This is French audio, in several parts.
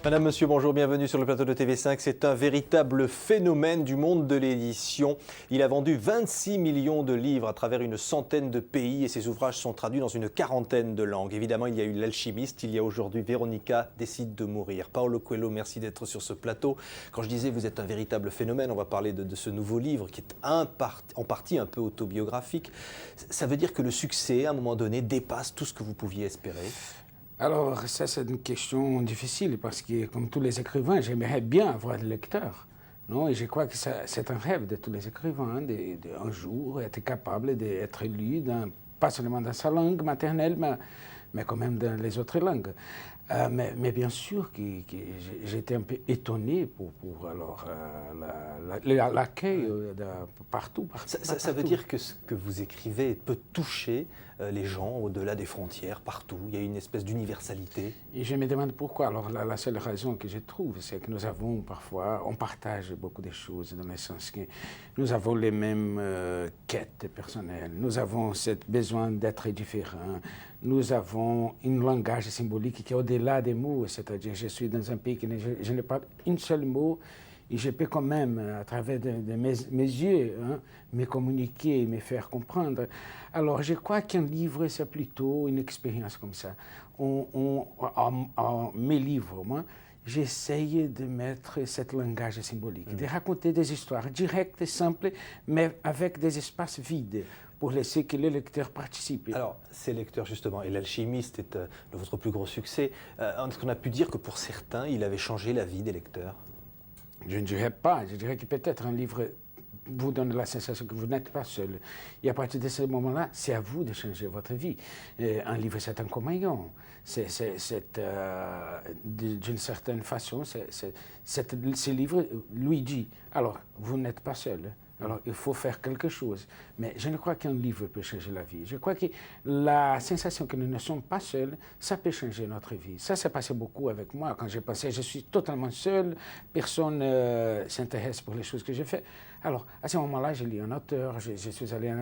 Madame, monsieur, bonjour, bienvenue sur le plateau de TV5. C'est un véritable phénomène du monde de l'édition. Il a vendu 26 millions de livres à travers une centaine de pays et ses ouvrages sont traduits dans une quarantaine de langues. Évidemment, il y a eu L'Alchimiste, il y a aujourd'hui Véronica décide de mourir. Paolo Coelho, merci d'être sur ce plateau. Quand je disais vous êtes un véritable phénomène, on va parler de ce nouveau livre qui est en partie un peu autobiographique. Ça veut dire que le succès, à un moment donné, dépasse tout ce que vous pouviez espérer? Alors, ça, c'est une question difficile parce que, comme tous les écrivains, j'aimerais bien avoir des lecteurs. Non? Et je crois que c'est un rêve de tous les écrivains, un jour être capable d'être lu, pas seulement dans sa langue maternelle, mais quand même dans les autres langues. Mais bien sûr que j'étais un peu étonné pour l'accueil partout. Ça veut dire que ce que vous écrivez peut toucher les gens au-delà des frontières, partout. Il y a une espèce d'universalité. Et je me demande pourquoi. Alors la seule raison que je trouve, c'est que nous avons parfois, on partage beaucoup de choses dans le sens que nous avons les mêmes quêtes personnelles. Nous avons ce besoin d'être différents. Nous avons un langage symbolique qui est au-delà des mots, c'est-à-dire je suis dans un pays que je n'ai pas un seul mot et je peux quand même, à travers mes yeux, me communiquer, me faire comprendre. Alors je crois qu'un livre, c'est plutôt une expérience comme ça. En mes livres, moi, j'essaye de mettre ce langage symbolique, de raconter des histoires directes, simples, mais avec des espaces vides, pour laisser que les lecteurs participent. Alors, ces lecteurs, justement, et L'Alchimiste est votre plus gros succès. Est-ce qu'on a pu dire que pour certains, il avait changé la vie des lecteurs? Je ne dirais pas. Je dirais que peut-être un livre vous donne la sensation que vous n'êtes pas seul. Et à partir de ce moment-là, c'est à vous de changer votre vie. Un livre, c'est un compagnon. D'une certaine façon, ce livre lui dit, alors, vous n'êtes pas seul. Alors, il faut faire quelque chose. Mais je ne crois qu'un livre peut changer la vie. Je crois que la sensation que nous ne sommes pas seuls, ça peut changer notre vie. Ça s'est passé beaucoup avec moi. Quand j'ai pensé, je suis totalement seul, personne ne s'intéresse pour les choses que j'ai faites. Alors, à ce moment-là, j'ai lu un auteur, je suis allé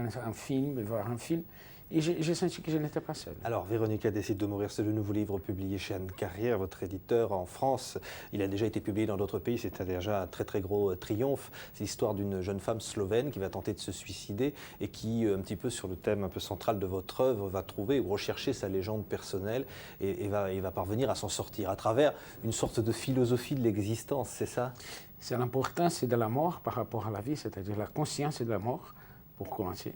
voir un film, et j'ai senti que je n'étais pas seul. Alors, Véronica décide de mourir, c'est le nouveau livre publié chez Anne Carrière, votre éditeur en France. Il a déjà été publié dans d'autres pays, c'était déjà un très très gros triomphe. C'est l'histoire d'une jeune femme slovène qui va tenter de se suicider et qui, un petit peu sur le thème un peu central de votre œuvre, va trouver ou rechercher sa légende personnelle et va parvenir à s'en sortir à travers une sorte de philosophie de l'existence, c'est ça? C'est l'importance de la mort par rapport à la vie, c'est-à-dire la conscience de la mort, pour commencer.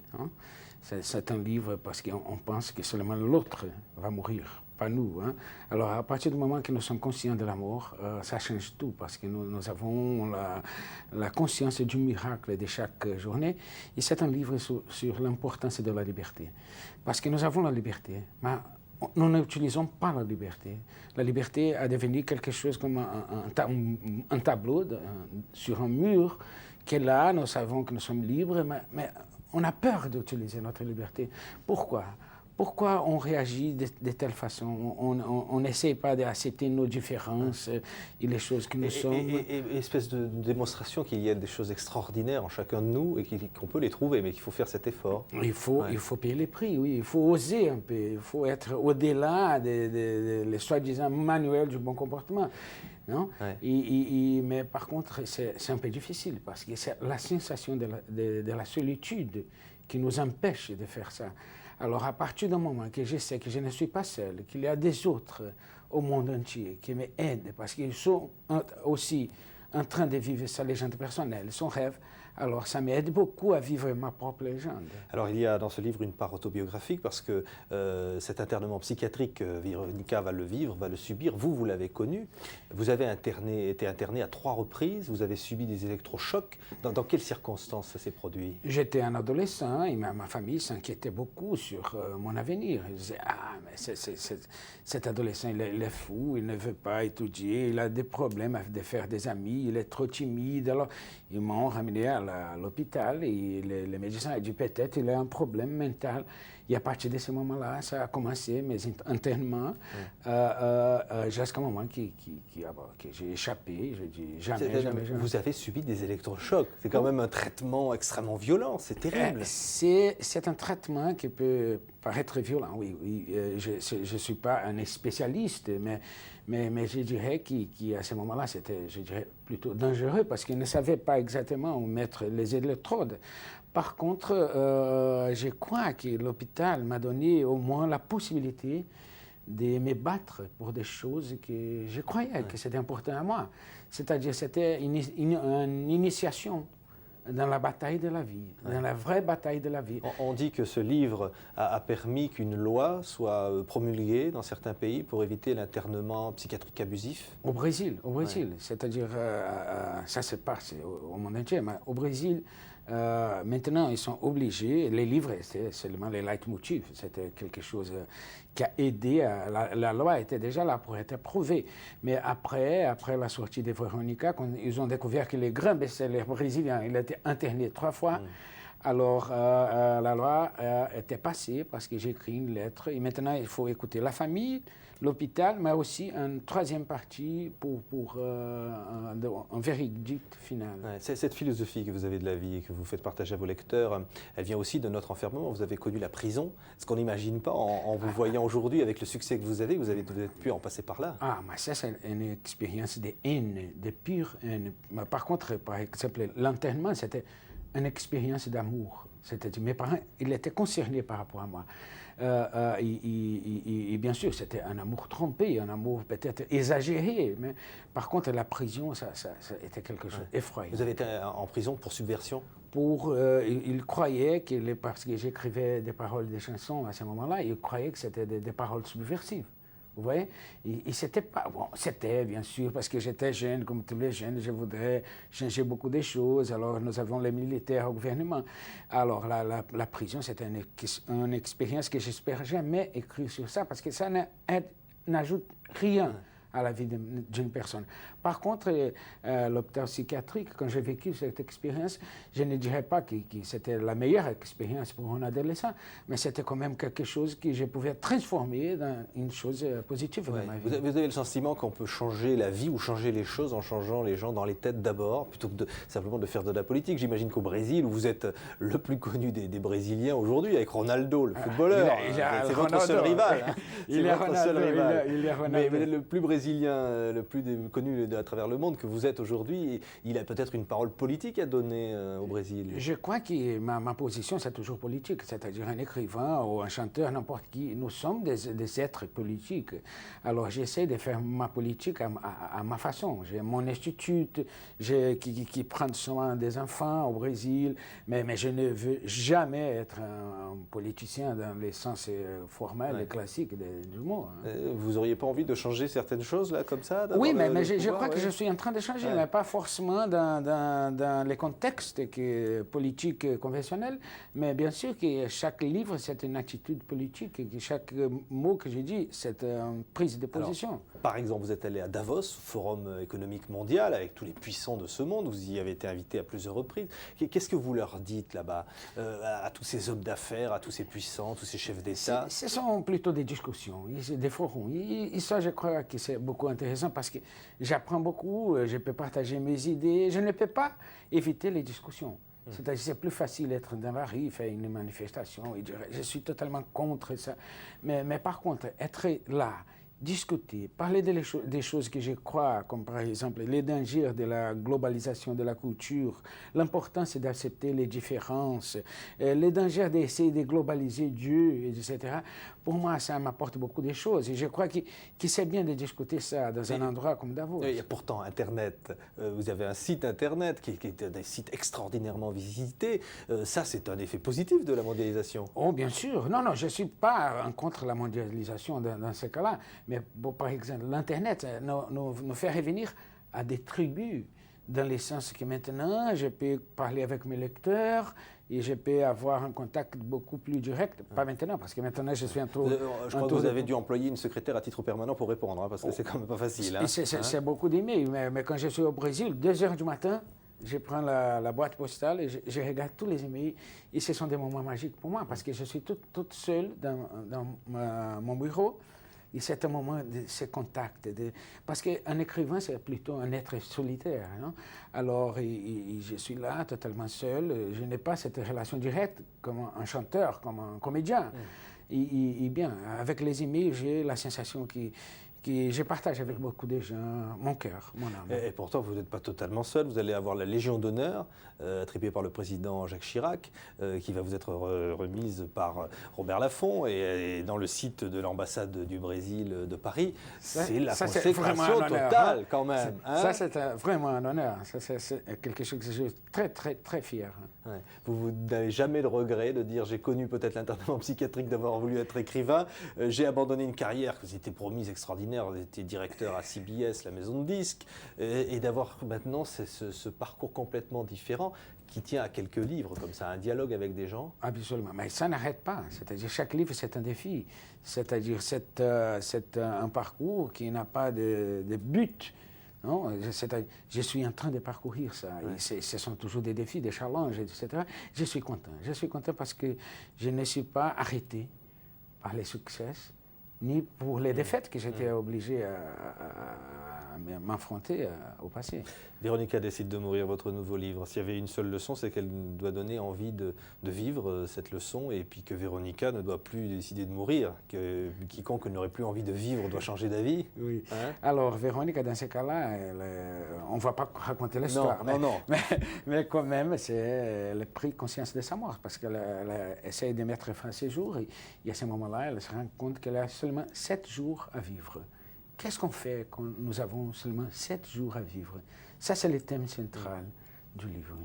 C'est un livre parce qu'on pense que seulement l'autre va mourir, pas nous. Alors, à partir du moment que nous sommes conscients de la mort, ça change tout parce que nous avons la conscience du miracle de chaque journée. Et c'est un livre sur l'importance de la liberté. Parce que nous avons la liberté, mais nous n'utilisons pas la liberté. La liberté a devenu quelque chose comme un tableau sur un mur, que là, nous savons que nous sommes libres, mais on a peur d'utiliser notre liberté. Pourquoi? Pourquoi on réagit de telle façon? On n'essaie pas d'accepter nos différences et les choses que nous sommes. Et espèce de démonstration qu'il y a des choses extraordinaires en chacun de nous et qu'on peut les trouver, mais qu'il faut faire cet effort. Il faut payer les prix, oui. Il faut oser un peu. Il faut être au-delà les soi-disant manuels du bon comportement. Non? Mais par contre, c'est un peu difficile parce que c'est la sensation de la solitude qui nous empêche de faire ça. Alors, à partir du moment que je sais que je ne suis pas seul, qu'il y a des autres au monde entier qui m'aident parce qu'ils sont aussi en train de vivre sa légende personnelle, son rêve, alors ça m'aide beaucoup à vivre ma propre légende. Alors il y a dans ce livre une part autobiographique parce que cet internement psychiatrique, Véronica va le vivre, va le subir. Vous l'avez connu. Vous avez été interné à 3 reprises. Vous avez subi des électrochocs. Dans quelles circonstances ça s'est produit? J'étais un adolescent et ma famille s'inquiétait beaucoup sur mon avenir. Ils disaient, ah, mais cet adolescent, il est fou, il ne veut pas étudier, il a des problèmes de faire des amis, il est trop timide. Alors, ils m'ont ramené à l'hôpital et les médecins ont dit peut-être il a un problème mental. Et à partir de ce moment-là, ça a commencé mes internements jusqu'à un moment que j'ai échappé. Je dis jamais. Vous avez subi des électrochocs. C'est quand même un traitement extrêmement violent. C'est terrible. C'est un traitement qui peut paraître violent, oui. Je ne suis pas un spécialiste, Mais je dirais qu'à ce moment-là, c'était, je dirais, plutôt dangereux parce qu'ils ne savaient pas exactement où mettre les électrodes. Par contre, je crois que l'hôpital m'a donné au moins la possibilité de me battre pour des choses que je croyais que c'était important à moi. C'est-à-dire, c'était une initiation dans la bataille de la vie, dans la vraie bataille de la vie. On dit que ce livre a permis qu'une loi soit promulguée dans certains pays pour éviter l'internement psychiatrique abusif. Au Brésil. C'est-à-dire, ça se passe au monde entier, mais au Brésil, maintenant, ils sont obligés, les livres, c'est seulement les leitmotifs, c'était quelque chose qui a aidé, la loi était déjà là pour être approuvée. Mais après la sortie de Véronica, quand ils ont découvert que les grands best-sellers brésiliens, il a été interné 3 fois, alors la loi était passée parce que j'ai écrit une lettre, et maintenant il faut écouter la famille, l'hôpital, mais aussi une 3e partie pour un verdict final. Ouais, cette philosophie que vous avez de la vie et que vous faites partager à vos lecteurs, elle vient aussi de notre enfermement. Vous avez connu la prison, ce qu'on n'imagine pas en vous voyant aujourd'hui avec le succès que vous avez pu en passer par là. Ah, mais ça c'est une expérience de haine, de pure haine. Mais par contre, par exemple, l'enterrement, c'était une expérience d'amour. C'est-à-dire, mes parents, ils étaient concernés par rapport à moi. Et bien sûr, c'était un amour trompé, un amour peut-être exagéré, mais par contre, la prison, ça était quelque chose d'effrayant. Vous avez été en prison pour subversion? Ils croyaient que, parce que j'écrivais des paroles, des chansons à ce moment-là, ils croyaient que c'était des paroles subversives. Vous voyez? Et c'était pas... Bon, c'était, bien sûr, parce que j'étais jeune, comme tous les jeunes, je voudrais changer beaucoup de choses. Alors, nous avons les militaires au gouvernement. Alors, la prison, c'était une expérience que j'espère jamais écrire sur ça, parce que ça n'ajoute rien à la vie d'une personne. Par contre, l'hôpital psychiatrique, quand j'ai vécu cette expérience, je ne dirais pas que c'était la meilleure expérience pour un adolescent, mais c'était quand même quelque chose que je pouvais transformer dans une chose positive dans ma vie. Vous avez le sentiment qu'on peut changer la vie ou changer les choses en changeant les gens dans les têtes d'abord, plutôt que simplement de faire de la politique. J'imagine qu'au Brésil, où vous êtes le plus connu des Brésiliens aujourd'hui, avec Ronaldo, le footballeur, c'est votre seul rival. Il est Ronaldo. Mais le plus brésilien, le plus connu à travers le monde que vous êtes aujourd'hui, il a peut-être une parole politique à donner au Brésil. Je crois que ma position, c'est toujours politique, c'est-à-dire un écrivain ou un chanteur, n'importe qui. Nous sommes des êtres politiques. Alors j'essaie de faire ma politique à ma façon. J'ai mon institut qui prend soin des enfants au Brésil, mais je ne veux jamais être un politicien dans le sens formel et classique du mot. Vous n'auriez pas envie de changer certaines choses là, comme ça? Oui, mais je crois que je suis en train de changer, mais pas forcément dans les contextes politiques conventionnels, mais bien sûr que chaque livre, c'est une attitude politique, et que chaque mot que je dis, c'est une prise de position. Alors, par exemple, vous êtes allé à Davos, Forum économique mondial, avec tous les puissants de ce monde, vous y avez été invité à plusieurs reprises. Qu'est-ce que vous leur dites là-bas, à tous ces hommes d'affaires, à tous ces puissants, tous ces chefs d'État? Ce sont plutôt des discussions, des forums. Et ça, je crois que c'est beaucoup intéressant parce que j'apprends beaucoup, je peux partager mes idées, je ne peux pas éviter les discussions. C'est-à-dire c'est plus facile d'être dans la rue, faire une manifestation et dire je suis totalement contre ça. Mais par contre, être là, discuter, parler des choses que je crois, comme par exemple les dangers de la globalisation de la culture, l'importance d'accepter les différences, les dangers d'essayer de globaliser Dieu, etc. Pour moi, ça m'apporte beaucoup de choses. Et je crois que c'est bien de discuter ça dans un endroit comme Davos. Il y a pourtant Internet. Vous avez un site Internet qui est un site extraordinairement visité. Ça, c'est un effet positif de la mondialisation. Oh, bien sûr. Non, je ne suis pas contre la mondialisation dans ce cas-là. Mais bon, par exemple, l'Internet nous fait revenir à des tribus, dans le sens que maintenant, je peux parler avec mes lecteurs et je peux avoir un contact beaucoup plus direct. Pas maintenant, parce que maintenant, je suis un tour... Je crois que vous avez dû employer une secrétaire à titre permanent pour répondre, parce que c'est quand même pas facile. C'est beaucoup d'emails, mais quand je suis au Brésil, 2h du matin, je prends la boîte postale et je regarde tous les emails. Et ce sont des moments magiques pour moi, parce que je suis toute seule dans mon bureau. Et c'est un moment de ce contact. Parce qu'un écrivain, c'est plutôt un être solitaire. Non? Alors, je suis là, totalement seul. Je n'ai pas cette relation directe comme un chanteur, comme un comédien. Et bien, avec les emails, j'ai la sensation que je partage avec beaucoup de gens mon cœur, mon âme. Et pourtant, vous n'êtes pas totalement seul. Vous allez avoir la Légion d'honneur, attribuée par le président Jacques Chirac, qui va vous être remise par Robert Laffont. Et dans le site de l'ambassade du Brésil de Paris, c'est la consécration totale, quand même. Ça, c'est vraiment un honneur. C'est quelque chose que je suis très, très, très fier. Ouais. Vous n'avez jamais le regret de dire j'ai connu peut-être l'internement psychiatrique d'avoir voulu être écrivain, j'ai abandonné une carrière que vous étiez promise extraordinaire, vous étiez directeur à CBS, la maison de disques, et d'avoir maintenant ce parcours complètement différent qui tient à quelques livres comme ça, un dialogue avec des gens. Absolument, mais ça n'arrête pas. C'est-à-dire chaque livre c'est un défi. C'est-à-dire c'est un parcours qui n'a pas de but. Non, je suis en train de parcourir ça. Ouais. Ce sont toujours des défis, des challenges, etc. Je suis content. Je suis content parce que je ne suis pas arrêté par les succès, ni pour les défaites que j'étais obligé à m'affronter au passé. Véronica décide de mourir, votre nouveau livre. S'il y avait une seule leçon, c'est qu'elle doit donner envie de vivre cette leçon, et puis que Véronica ne doit plus décider de mourir, que quiconque n'aurait plus envie de vivre doit changer d'avis. Oui. Hein? Alors Véronica, dans ce cas-là, on ne va pas raconter l'histoire. Non. Mais quand même, elle a pris conscience de sa mort, parce qu'elle essaie de mettre fin à ses jours, et à ce moment-là, elle se rend compte qu'elle a seulement 7 jours à vivre. Qu'est-ce qu'on fait quand nous avons seulement 7 jours à vivre? Ça, c'est le thème central du livre.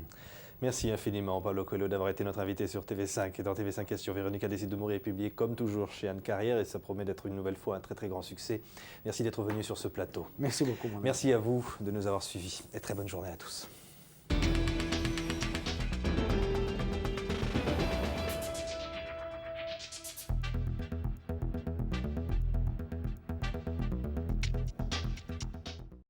Merci infiniment, Paulo Coelho, d'avoir été notre invité sur TV5. Et dans TV5 Questions, Véronica décide de mourir est publié comme toujours chez Anne Carrière, et ça promet d'être une nouvelle fois un très très grand succès. Merci d'être venu sur ce plateau. Merci beaucoup, mon ami. Merci à vous de nous avoir suivis, et très bonne journée à tous.